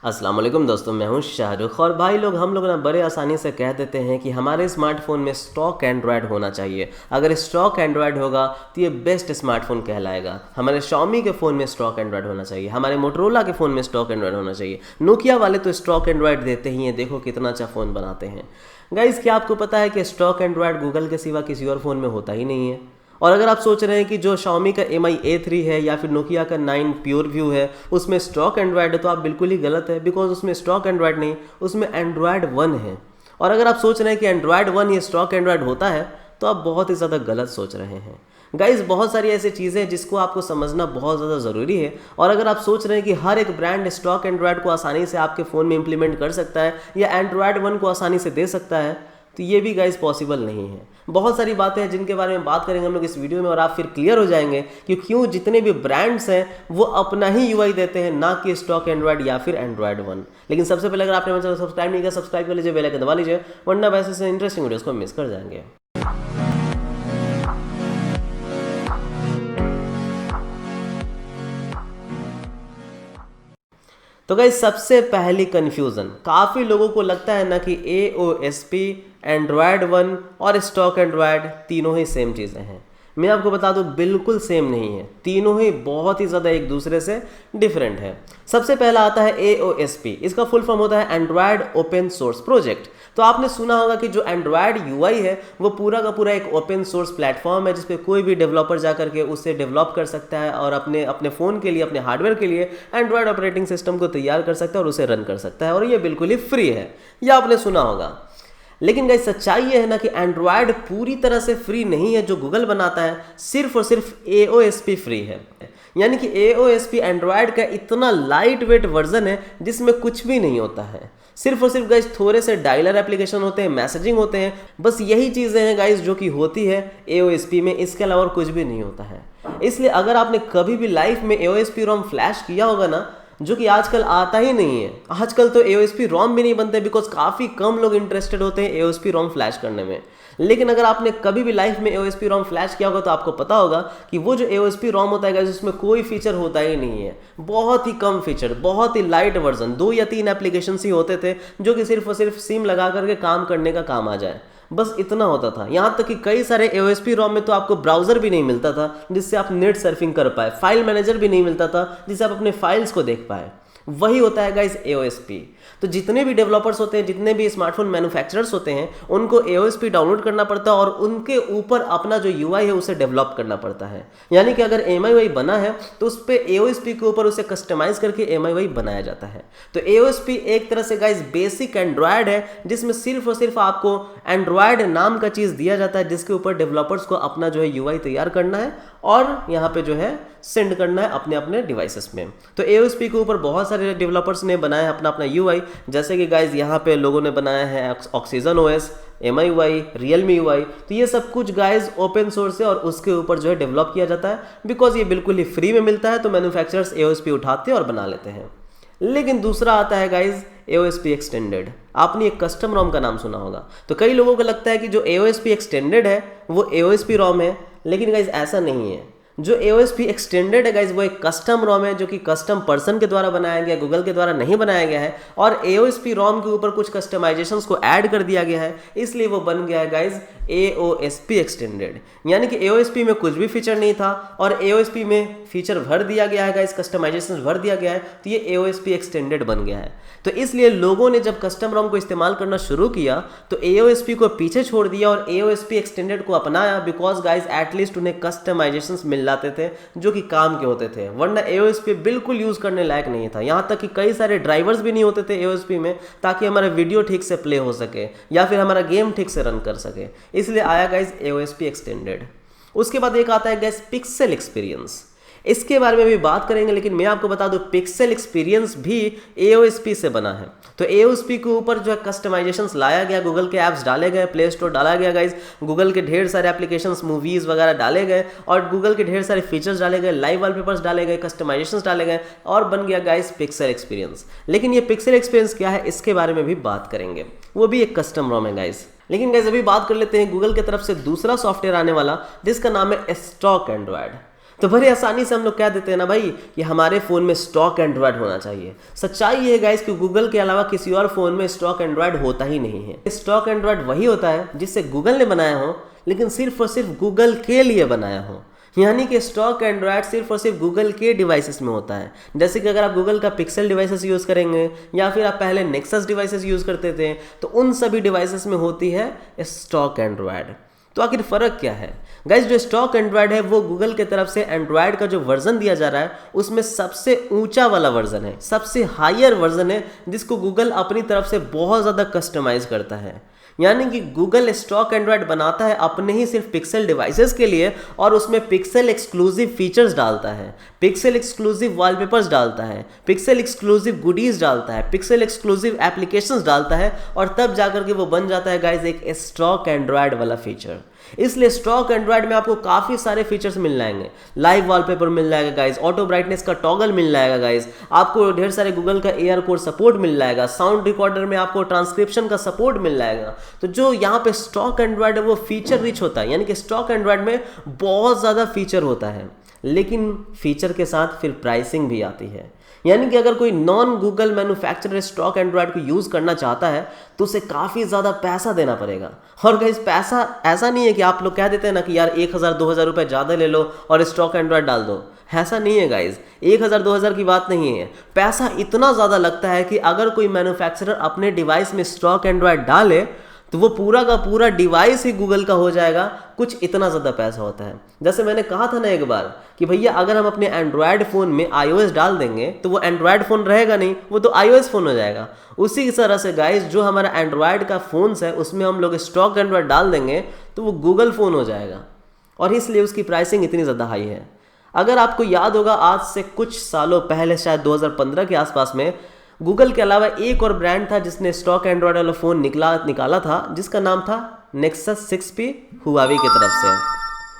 अस्सलाम वालेकुम दोस्तों, मैं हूं शाहरुख। और भाई लोग हम लोग ना बड़े आसानी से कह देते हैं कि हमारे स्मार्टफोन में स्टॉक एंड्रॉयड होना चाहिए। अगर स्टॉक एंड्रॉयड होगा तो ये बेस्ट स्मार्टफोन कहलाएगा। हमारे Xiaomi के फ़ोन में स्टॉक एंड्रॉयड होना चाहिए, हमारे मोटरोला के फ़ोन में स्टॉक एंड्रॉयड होना चाहिए। नोकिया वाले तो स्टॉक एंड्रॉयड देते ही हैं, देखो कितना अच्छा फ़ोन बनाते हैं। गाइज़, क्या आपको पता है कि स्टॉक एंड्रॉयड गूगल के सिवा किसी और फ़ोन में होता ही नहीं है। और अगर आप सोच रहे हैं कि जो Xiaomi का Mi A3 है या फिर नोकिया का 9 प्योर व्यू है उसमें स्टॉक एंड्रॉयड है, तो आप बिल्कुल ही गलत है। बिकॉज उसमें स्टॉक एंड्रॉयड नहीं, उसमें एंड्रॉयड 1 है। और अगर आप सोच रहे हैं कि एंड्रॉयड 1 ये स्टॉक एंड्रॉयड होता है तो आप बहुत ही ज़्यादा गलत सोच रहे हैं। गाइज, बहुत सारी ऐसी चीज़ें हैं जिसको आपको समझना बहुत ज़्यादा ज़रूरी है। और अगर आप सोच रहे हैं कि हर एक ब्रांड स्टॉक एंड्रॉयड को आसानी से आपके फ़ोन में इंप्लीमेंट कर सकता है या एंड्रॉयड 1 को आसानी से दे सकता है, तो ये भी गाइस पॉसिबल नहीं है। बहुत सारी बातें हैं जिनके बारे में बात करेंगे हम लोग इस वीडियो में, और आप फिर क्लियर हो जाएंगे कि क्यों जितने भी ब्रांड्स हैं वो अपना ही यूआई देते हैं, ना कि स्टॉक एंड्रॉयड या फिर एंड्रॉयड 1। लेकिन सबसे पहले अगर आपने मेरे चैनल सब्सक्राइब नहीं किया, सब्सक्राइब कर लीजिए, बेल आइकन दबा लीजिए, वरना वैसे से इंटरेस्टिंग वीडियोस को मिस कर जाएंगे। तो गाइस, सबसे पहली कन्फ्यूज़न काफ़ी लोगों को लगता है ना कि AOSP, एंड्रॉयड 1 और स्टॉक एंड्रॉयड तीनों ही सेम चीज़ें हैं। मैं आपको बता दूं, बिल्कुल सेम नहीं है। तीनों ही बहुत ही ज़्यादा एक दूसरे से डिफरेंट है। सबसे पहला आता है AOSP। इसका फुल फॉर्म होता है एंड्रॉयड ओपन सोर्स प्रोजेक्ट। तो आपने सुना होगा कि जो एंड्रॉयड यूआई है वो पूरा का पूरा एक ओपन सोर्स प्लेटफॉर्म है जिस पे कोई भी डेवलपर जा करके उससे डेवलप कर सकता है और अपने अपने फ़ोन के लिए, अपने हार्डवेयर के लिए एंड्रॉयड ऑपरेटिंग सिस्टम को तैयार कर सकता है और उसे रन कर सकता है, और ये बिल्कुल ही फ्री है। यह आपने सुना होगा। लेकिन गाइस, सच्चाई ये है ना कि एंड्रॉयड पूरी तरह से फ्री नहीं है। जो गूगल बनाता है सिर्फ और सिर्फ AOSP फ्री है। यानी कि AOSP एंड्रॉयड का इतना लाइट वेट वर्जन है जिसमें कुछ भी नहीं होता है। सिर्फ और सिर्फ गाइस थोड़े से डायलर एप्लीकेशन होते हैं, मैसेजिंग होते हैं, बस यही चीज़ें हैं गाइस जो कि होती है AOSP में। इसके अलावा और कुछ भी नहीं होता है। इसलिए अगर आपने कभी भी लाइफ में AOSP रोम फ्लैश किया होगा ना, जो कि आजकल आता ही नहीं है। आजकल तो AOSP रोम भी नहीं बनते बिकॉज काफ़ी कम लोग इंटरेस्टेड होते हैं AOSP रोम फ्लैश करने में। लेकिन अगर आपने कभी भी लाइफ में AOSP रोम फ्लैश किया होगा तो आपको पता होगा कि वो जो AOSP रोम होता है गाइस, उसमें कोई फीचर होता ही नहीं है। बहुत ही कम फीचर, बहुत ही लाइट वर्जन, 2 या 3 एप्लीकेशन ही होते थे जो कि सिर्फ और सिर्फ सिम लगा करके काम करने का काम आ जाए, बस इतना होता था। यहाँ तक कि कई सारे AOSP रोम में तो आपको ब्राउजर भी नहीं मिलता था जिससे आप नेट सर्फिंग कर पाए, फाइल मैनेजर भी नहीं मिलता था जिससे आप अपने फाइल्स को देख पाए। वही होता है गाइस AOSP। तो जितने भी डेवलपर्स होते हैं, जितने भी स्मार्टफोन मैन्युफैक्चरर्स होते हैं, उनको AOSP डाउनलोड करना पड़ता है और उनके ऊपर अपना जो UI है उसे डेवलप करना पड़ता है। यानी कि अगर MIUI बना है तो उस पर AOSP के ऊपर उसे कस्टमाइज करके MIUI बनाया जाता है। तो AOSP एक तरह से गाइस बेसिक एंड्रॉयड है जिसमें सिर्फ और सिर्फ आपको एंड्रॉयड नाम का चीज़ दिया जाता है जिसके ऊपर डेवलपर्स को अपना जो है UI तैयार करना है और यहाँ पे जो है सेंड करना है अपने अपने डिवाइसेस में। तो AOSP के ऊपर बहुत सारे डेवलपर्स ने बनाया है अपना अपना UI, जैसे कि गाइज यहाँ पे लोगों ने बनाया है Oxygen OS, MIUI, Realme UI। तो ये सब कुछ गाइज ओपन सोर्स है और उसके ऊपर जो है डेवलप किया जाता है बिकॉज ये बिल्कुल ही फ्री में मिलता है। तो मैन्युफैक्चरर्स AOSP उठाते हैं और बना लेते हैं। लेकिन दूसरा आता है गाइज AOSP एक्सटेंडेड। आपने एक कस्टम रोम का नाम सुना होगा। तो कई लोगों को लगता है कि जो AOSP एक्सटेंडेड है वो AOSP रोम है, लेकिन गाइज ऐसा नहीं है। जो AOSP एक्सटेंडेड है गाइज वो एक कस्टम रोम है जो कि कस्टम पर्सन के द्वारा बनाया गया, गूगल के द्वारा नहीं बनाया गया है। और AOSP रोम के ऊपर कुछ कस्टमाइजेशंस को ऐड कर दिया गया है, इसलिए वो बन गया है गाइज AOSP एक्सटेंडेड। यानी कि AOSP में कुछ भी फीचर नहीं था और AOSP में फीचर भर दिया गया है गाइज, कस्टमाइजेशन भर दिया गया है, तो ये AOSP एक्सटेंडेड बन गया है। तो इसलिए लोगों ने जब कस्टम रोम को इस्तेमाल करना शुरू किया तो AOSP को पीछे छोड़ दिया और AOSP एक्सटेंडेड को अपनाया बिकॉज गाइज एटलीस्ट उन्हें कस्टमाइजेशंस मिल जाते थे जो कि काम के होते थे, वरना AOSP बिल्कुल यूज करने लायक नहीं था। यहाँ तक कि कई सारे ड्राइवर्स भी नहीं होते थे AOSP में ताकि हमारा वीडियो ठीक से प्ले हो सके या फिर हमारा गेम ठीक से रन कर सके, इसलिए आया गाइज AOSP एक्सटेंडेड। उसके बाद एक आता है गाइज पिक्सेल एक्सपीरियंस। इसके बारे में भी बात करेंगे, लेकिन मैं आपको बता दूं पिक्सेल एक्सपीरियंस भी AOSP से बना है। तो AOSP के ऊपर जो है कस्टमाइजेशंस लाया गया, गूगल के ऐप्स डाले गए, प्ले स्टोर डाला गया गाइज, गूगल के ढेर सारे एप्लीकेशंस, मूवीज़ वगैरह डाले गए और गूगल के ढेर सारे फीचर्स डाले गए, लाइव वॉलपेपर्स डाले गए, कस्टमाइजेशंस डाले गए और बन गया गाइज पिक्सेल एक्सपीरियंस। लेकिन ये पिक्सेल एक्सपीरियंस क्या है इसके बारे में भी बात करेंगे, वो भी एक कस्टम रोम है गाइज। लेकिन गाइज अभी बात कर लेते हैं गूगल की तरफ से दूसरा सॉफ्टवेयर आने वाला जिसका नाम है स्टॉक एंड्रॉयड। तो बड़ी आसानी से हम लोग कह देते हैं ना भाई कि हमारे फ़ोन में स्टॉक एंड्रॉयड होना चाहिए। सच्चाई ये है गाइस कि गूगल के अलावा किसी और फ़ोन में स्टॉक एंड्रॉयड होता ही नहीं है। स्टॉक एंड्रॉयड वही होता है जिसे गूगल ने बनाया हो, लेकिन सिर्फ और सिर्फ गूगल के लिए बनाया हो। यानी कि स्टॉक एंड्रॉयड सिर्फ और सिर्फ गूगल के डिवाइसेस में होता है। जैसे कि अगर आप गूगल का पिक्सल डिवाइसेस यूज़ करेंगे या फिर आप पहले नेक्सस डिवाइसेस यूज़ करते थे, तो उन सभी डिवाइसेस में होती है स्टॉक एंड्रॉयड। तो आखिर फ़र्क क्या है गाइज? जो स्टॉक एंड्रॉयड है वो गूगल की तरफ से एंड्रॉयड का जो वर्जन दिया जा रहा है उसमें सबसे ऊंचा वाला वर्जन है, सबसे हायर वर्जन है, जिसको गूगल अपनी तरफ से बहुत ज़्यादा कस्टमाइज करता है। यानी कि गूगल स्टॉक एंड्रॉयड बनाता है अपने ही सिर्फ पिक्सल डिवाइसेस के लिए और उसमें पिक्सल एक्सक्लूसिव फीचर्स डालता है, पिक्सल एक्सक्लूसिव वॉलपेपर्स डालता है, पिक्सल एक्सक्लूसिव गुडीज डालता है, पिक्सल एक्सक्लूसिव एप्लीकेशंस डालता है और तब जाकर के वो बन जाता है गाइज एक स्टॉक एंड्रॉयड वाला फीचर। इसलिए स्टॉक एंड्रॉयड में आपको काफ़ी सारे फीचर्स मिल जाएंगे। लाइव वॉलपेपर मिल जाएगा गाइज, ऑटो ब्राइटनेस का टॉगल मिल जाएगा गाइज, आपको ढेर सारे गूगल का एआर कोड सपोर्ट मिल जाएगा, साउंड रिकॉर्डर में आपको ट्रांसक्रिप्शन का सपोर्ट मिल जाएगा। तो जो यहाँ पे स्टॉक एंड्रॉयड है वो फीचर रिच होता है, यानी कि स्टॉक एंड्रॉयड में बहुत ज़्यादा फीचर होता है, लेकिन फीचर के साथ फिर प्राइसिंग भी आती है। यानी कि अगर कोई non Google manufacturer stock Android को यूज़ करना चाहता है तो उसे काफ़ी ज़्यादा पैसा देना पड़ेगा। और गाइस पैसा ऐसा नहीं है कि आप लोग कह देते हैं ना कि यार 1000-2000 रुपये ज़्यादा ले लो और स्टॉक एंड्रॉयड डाल दो। ऐसा नहीं है गाइज, 1000-2000 की बात नहीं है। पैसा इतना ज़्यादा लगता है कि अगर कोई मैन्युफैक्चरर अपने डिवाइस में स्टॉक एंड्रॉयड डाले तो वो पूरा का पूरा डिवाइस ही गूगल का हो जाएगा। कुछ इतना ज़्यादा पैसा होता है। जैसे मैंने कहा था ना एक बार कि भैया अगर हम अपने एंड्रॉयड फ़ोन में iOS डाल देंगे तो वो एंड्रॉयड फ़ोन रहेगा नहीं, वो तो iOS फ़ोन हो जाएगा। उसी तरह से गाइस जो हमारा एंड्रॉयड का फ़ोन्स है उसमें हम लोग स्टॉक एंड्रॉयड डाल देंगे तो वो गूगल फ़ोन हो जाएगा, और इसलिए उसकी प्राइसिंग इतनी ज़्यादा हाई है। अगर आपको याद होगा आज से कुछ सालों पहले, शायद 2015 के आसपास में, गूगल के अलावा एक और ब्रांड था जिसने स्टॉक एंड्रॉयड वाला फ़ोन निकाला था, जिसका नाम था नेक्सस 6P, हुआवी की तरफ से।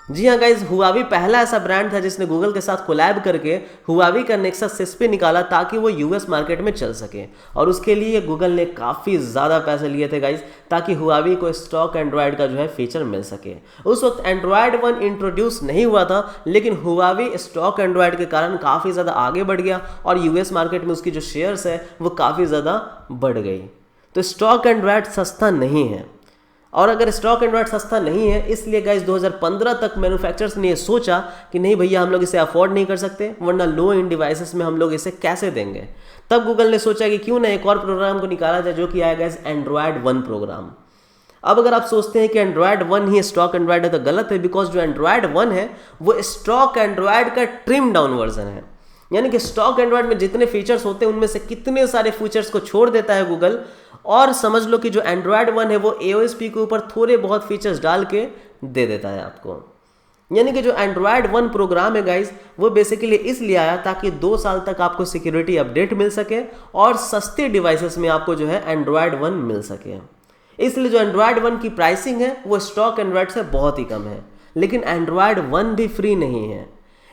जी हाँ गाइज, हुआवी पहला ऐसा ब्रांड था जिसने गूगल के साथ कोलैब करके हुआवी का नेक्सस 6P निकाला ताकि वो यूएस मार्केट में चल सके, और उसके लिए गूगल ने काफ़ी ज़्यादा पैसे लिए थे गाइज ताकि हुआवी को स्टॉक एंड्रॉयड का जो है फीचर मिल सके। उस वक्त एंड्रॉयड 1 इंट्रोड्यूस नहीं हुआ था, लेकिन हुआवी स्टॉक एंड्रॉयड के कारण काफ़ी ज़्यादा आगे बढ़ गया और यूएस मार्केट में उसकी जो शेयर्स है वो काफ़ी ज़्यादा बढ़ गई। तो स्टॉक एंड्रॉयड सस्ता नहीं है, और अगर स्टॉक एंड्रॉयड सस्ता नहीं है इसलिए गाइज 2015 तक मैन्युफैक्चरर्स ने ये सोचा कि नहीं भैया हम लोग इसे अफोर्ड नहीं कर सकते, वरना लो इन डिवाइसेस में हम लोग इसे कैसे देंगे। तब गूगल ने सोचा कि क्यों ना एक और प्रोग्राम को निकाला जाए जो कि आएगा इस एंड्रॉयड 1 प्रोग्राम। अब अगर आप सोचते हैं कि एंड्रॉयड 1 ही स्टॉक एंड्रॉयड है तो गलत है, बिकॉज जो एंड्रॉयड 1 है वो स्टॉक एंड्रॉयड का ट्रिम डाउन वर्जन है। यानी कि स्टॉक एंड्रॉयड में जितने फीचर्स होते हैं उनमें से कितने सारे फीचर्स को छोड़ देता है गूगल, और समझ लो कि जो एंड्रॉयड 1 है वो AOSP के ऊपर थोड़े बहुत फीचर्स डाल के दे देता है आपको। यानी कि जो एंड्रॉयड 1 प्रोग्राम है गाइज वो बेसिकली इसलिए आया ताकि 2 साल तक आपको सिक्योरिटी अपडेट मिल सके और सस्ते डिवाइसेस में आपको जो है एंड्रॉयड 1 मिल सके। इसलिए जो एंड्रॉयड 1 की प्राइसिंग है वो स्टॉक एंड्रॉयड से बहुत ही कम है, लेकिन एंड्रॉयड 1 भी फ्री नहीं है।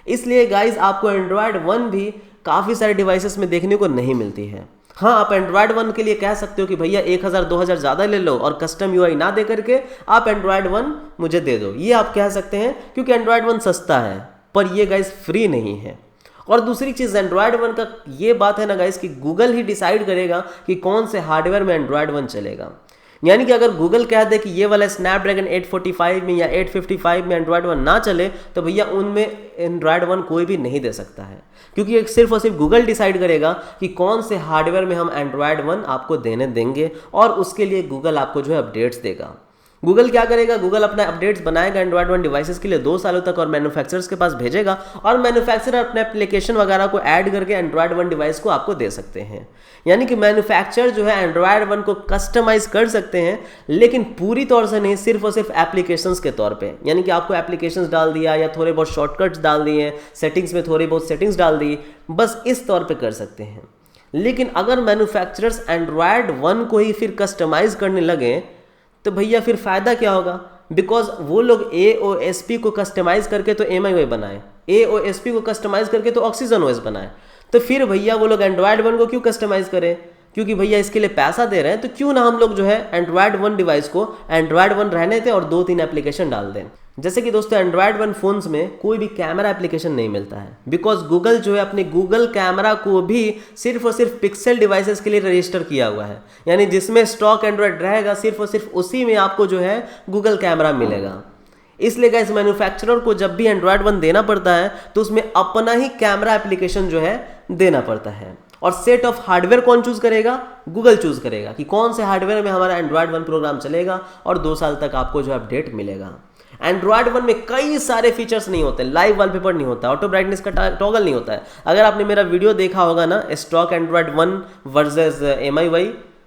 इसलिए गाइज आपको एंड्रॉयड 1 भी काफ़ी सारे डिवाइसेस में देखने को नहीं मिलती है। हाँ, आप एंड्रॉयड 1 के लिए कह सकते हो कि भैया 1000-2000 ज़्यादा ले लो और कस्टम UI ना दे करके आप एंड्रॉयड 1 मुझे दे दो, ये आप कह सकते हैं क्योंकि एंड्रॉयड 1 सस्ता है, पर ये गाइज फ्री नहीं है। और दूसरी चीज़ एंड्रॉयड 1 का ये बात है ना गाइज कि गूगल ही डिसाइड करेगा कि कौन से हार्डवेयर में एंड्रॉयड 1 चलेगा। यानी कि अगर गूगल कह दे कि ये वाला स्नैपड्रैगन 845 में या 855 में एंड्रॉयड 1 ना चले तो भैया उनमें एंड्रॉयड 1 कोई भी नहीं दे सकता है, क्योंकि सिर्फ और सिर्फ गूगल डिसाइड करेगा कि कौन से हार्डवेयर में हम एंड्रॉयड 1 आपको देने देंगे, और उसके लिए गूगल आपको जो है अपडेट्स देगा। गूगल क्या करेगा, गूगल अपना अपडेट्स बनाएगा एंड्रॉयड 1 डिवाइसेस के लिए 2 सालों तक और मैन्युफैक्चरर्स के पास भेजेगा, और मैन्युफैक्चरर अपने एप्लीकेशन वगैरह को ऐड करके एंड्रॉयड 1 डिवाइस को आपको दे सकते हैं। यानी कि मैन्युफैक्चरर जो है एंड्रॉयड 1 को कस्टमाइज कर सकते हैं, लेकिन पूरी तौर से नहीं, सिर्फ और सिर्फ एप्लीकेशंस के तौर पे। यानी कि आपको एप्लीकेशंस डाल दिया या थोड़े बहुत शॉर्टकट्स डाल दिए, सेटिंग्स में थोड़ी बहुत सेटिंग्स डाल दी, बस इस तौर पे कर सकते हैं। लेकिन अगर मैन्युफैक्चरर्स एंड्रॉयड 1 को ही फिर कस्टमाइज करने लगे तो भैया फिर फ़ायदा क्या होगा, बिकॉज वो लोग AOSP को कस्टमाइज़ करके तो MIUI बनाए, AOSP को कस्टमाइज़ करके तो ऑक्सीजन OS बनाए, तो फिर भैया वो लोग एंड्रॉयड 1 को क्यों कस्टमाइज़ करें। क्योंकि भैया इसके लिए पैसा दे रहे हैं तो क्यों ना हम लोग जो है एंड्रॉयड 1 डिवाइस को एंड्रॉयड 1 रहने दें और 2-3 एप्लीकेशन डाल दें। जैसे कि दोस्तों एंड्रॉयड 1 फोन्स में कोई भी कैमरा एप्लीकेशन नहीं मिलता है, बिकॉज गूगल जो है अपने गूगल कैमरा को भी सिर्फ और सिर्फ पिक्सल डिवाइसेस के लिए रजिस्टर किया हुआ है, यानी जिसमें स्टॉक एंड्रॉयड रहेगा सिर्फ और सिर्फ उसी में आपको जो है गूगल कैमरा मिलेगा। इसलिए गाइस मैन्युफैक्चरर को जब भी एंड्रॉयड 1 देना पड़ता है तो उसमें अपना ही कैमरा एप्लीकेशन जो है देना पड़ता है। और सेट ऑफ हार्डवेयर कौन चूज करेगा? गूगल चूज करेगा कि कौन से हार्डवेयर में हमारा एंड्रॉयड 1 प्रोग्राम चलेगा और 2 साल तक आपको जो अपडेट मिलेगा। एंड्रॉयड 1 में कई सारे फीचर्स नहीं होते, लाइव वॉलपेपर नहीं होता, ऑटो ब्राइटनेस का टॉगल नहीं होता है। अगर आपने मेरा वीडियो देखा होगा ना स्टॉक एंड्रॉयड 1 वर्सेस MIUI,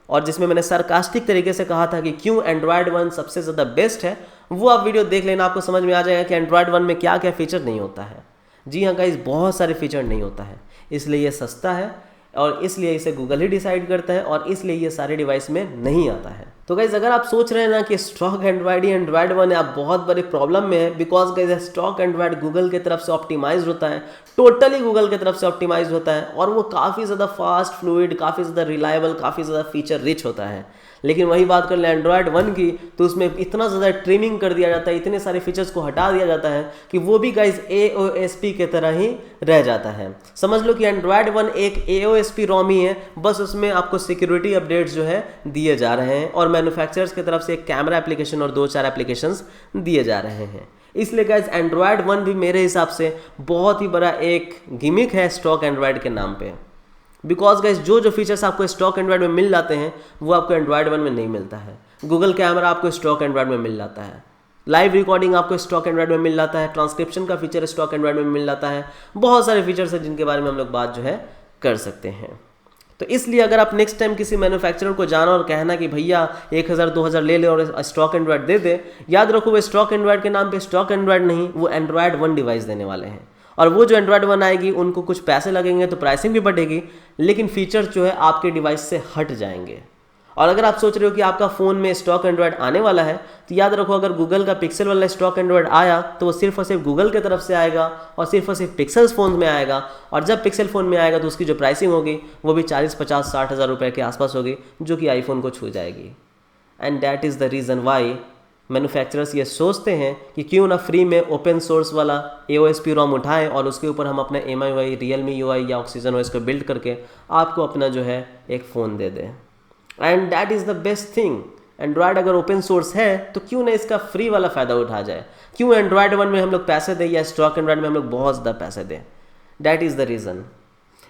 और जिसमें मैंने सरकास्टिक तरीके से कहा था कि क्यों एंड्रॉयड 1 सबसे ज़्यादा बेस्ट है, वो आप वीडियो देख लेना, आपको समझ में आ जाएगा कि एंड्रॉयड 1 में क्या क्या फीचर नहीं होता है। जी हाँ गाइस, बहुत सारे फीचर नहीं होता है, इसलिए ये सस्ता है और इसलिए इसे गूगल ही डिसाइड करता है और इसलिए ये सारे डिवाइस में नहीं आता है। तो गाइज अगर आप सोच रहे हैं ना कि स्टॉक एंड्रॉयड ही एंड्रॉयड 1 है, आप बहुत बड़े प्रॉब्लम में है, because guys stock Android Google की तरफ से ऑप्टिमाइज होता है, टोटली गूगल की तरफ से ऑप्टिमाइज होता है और वो काफ़ी ज़्यादा फास्ट, फ्लूइड, काफ़ी ज़्यादा रिलायबल, काफ़ी ज़्यादा फीचर रिच होता है। लेकिन वही बात कर ले एंड्रॉयड 1 की, तो उसमें इतना ज़्यादा ट्रिमिंग कर दिया जाता है, इतने सारे फीचर्स को हटा दिया जाता है कि वो भी गाइज AOSP के तरह ही रह जाता है। समझ लो कि एंड्रॉयड 1 एक AOSP ROM ही है, बस उसमें आपको सिक्योरिटी अपडेट्स जो है दिए जा रहे हैं और मैन्युफैक्चरर्स की तरफ से एक कैमरा एप्लीकेशन और 2-4 एप्लीकेशंस दिए जा रहे हैं। इसलिए गाइज एंड्रॉयड 1 भी मेरे हिसाब से बहुत ही बड़ा एक गिमिक है स्टॉक एंड्रॉयड के नाम पे, बिकॉज गाइज जो फीचर्स आपको स्टॉक एंड्रॉयड में मिल जाते हैं वो आपको एंड्रॉयड 1 में नहीं मिलता है। गूगल कैमरा आपको स्टॉक एंड्रॉयड में मिल जाता है, लाइव रिकॉर्डिंग आपको स्टॉक एंड्रॉयड में मिल जाता है, ट्रांसक्रिप्शन का फीचर स्टॉक एंड्रॉयड में मिल जाता है, बहुत सारे फीचर्स हैं जिनके बारे में हम लोग बात जो है कर सकते हैं। तो इसलिए अगर आप नेक्स्ट टाइम किसी मैन्युफैक्चरर को जाना और कहना कि भैया 1000-2000 ले ले और स्टॉक एंड्रॉयड दे दे, याद रखो वो स्टॉक एंड्रॉयड के नाम पे स्टॉक एंड्रॉयड नहीं, वो एंड्रॉयड 1 डिवाइस देने वाले हैं। और वो जो एंड्रॉयड 1 आएगी उनको कुछ पैसे लगेंगे तो प्राइसिंग भी बढ़ेगी, लेकिन फीचर जो है आपके डिवाइस से हट जाएंगे। और अगर आप सोच रहे हो कि आपका फ़ोन में स्टॉक एंड्रॉयड आने वाला है, तो याद रखो अगर गूगल का पिक्सल वाला स्टॉक एंड्रॉयड आया तो वो सिर्फ और सिर्फ गूगल की तरफ से आएगा और सिर्फ पिक्सल्स फ़ोन में आएगा, और जब पिक्सल फ़ोन में आएगा तो उसकी जो प्राइसिंग होगी वो भी 40-50-60 हज़ार रुपये के आसपास होगी, जो कि आईफोन को छू जाएगी। And that is the reason why manufacturers ये सोचते हैं कि क्यों ना फ्री में ओपन सोर्स वाला AOSP ROM उठाएं और उसके ऊपर हम अपने MIUI, Realme UI या Oxygen OS को बिल्ड करके आपको अपना जो है एक फ़ोन दे दें। And that is the best thing. Android अगर ओपन सोर्स है तो क्यों ना इसका फ्री वाला फ़ायदा उठा जाए, क्यों एंड्रॉयड 1 में हम लोग पैसे दें या स्टॉक एंड्रॉयड में हम लोग बहुत ज़्यादा पैसे दें। That is the reason.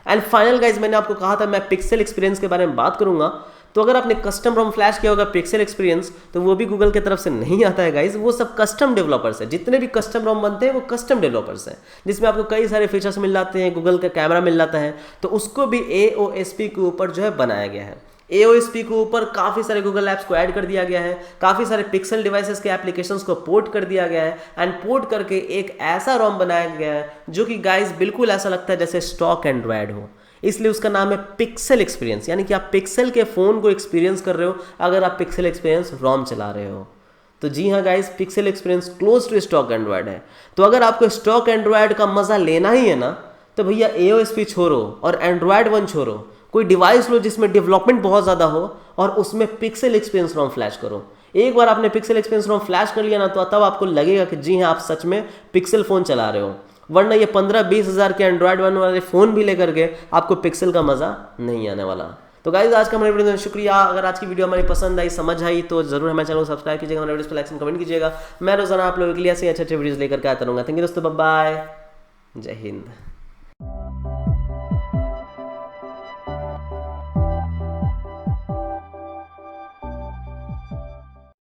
And final guys, मैंने आपको कहा था मैं पिक्सल एक्सपीरियंस के बारे में बात करूंगा, तो अगर आपने कस्टम रोम फ्लैश किया होगा पिक्सल एक्सपीरियंस, तो वो भी गूगल की तरफ से नहीं आता है गाइज, वो सब कस्टम डेवलपर्स है। जितने भी कस्टम रोम बनते हैं वो कस्टम डेवलपर्स हैं, जिसमें आपको कई सारे फीचर्स मिल जाते हैं, गूगल का कैमरा मिल जाता है, तो उसको भी AOSP के ऊपर जो है बनाया गया है। AOSP के ऊपर काफ़ी सारे गूगल ऐप्स को ऐड कर दिया गया है, काफ़ी सारे पिक्सल डिवाइसेस के एप्लीकेशंस को पोर्ट कर दिया गया है, एंड पोर्ट करके एक ऐसा रोम बनाया गया है जो कि गाइज बिल्कुल ऐसा लगता है जैसे स्टॉक एंड्रॉयड हो। इसलिए उसका नाम है पिक्सल एक्सपीरियंस, यानी कि आप पिक्सल के फ़ोन को एक्सपीरियंस कर रहे हो अगर आप पिक्सल एक्सपीरियंस रोम चला रहे हो। तो जी हाँ guys, pixel experience close to stock android है। तो अगर आपको स्टॉक एंड्रॉयड का मज़ा लेना ही है ना, तो भैया AOSP छोड़ो और एंड्रॉयड 1 छोड़ो, कोई डिवाइस लो जिसमें डेवलपमेंट बहुत ज़्यादा हो और उसमें पिक्सल एक्सपीरियंस रोम फ्लैश करो। एक बार आपने पिक्सल एक्सपीरियंस रोम फ्लैश कर लिया ना, तो तब आपको लगेगा कि जी हाँ आप सच में पिक्सल फ़ोन चला रहे हो, वरना ये 15-20 हज़ार के एंड्रॉयड 1 वाले फ़ोन भी लेकर के आपको पिक्सल का मज़ा नहीं आने वाला। तो गाइज आज का हमारे वीडियो में शुक्रिया। अगर आज की वीडियो हमारी पसंद आई, समझ आई, तो जरूर हमारे चैनल को सब्सक्राइब कीजिएगा, हमारे वीडियो पर लाइक कमेंट कीजिएगा। मैं रोजाना आप लोगों के लिए ऐसे अच्छे वीडियोस लेकर के आता रहूँगा। थैंक यू दोस्तों, बाय बाय, जय हिंद।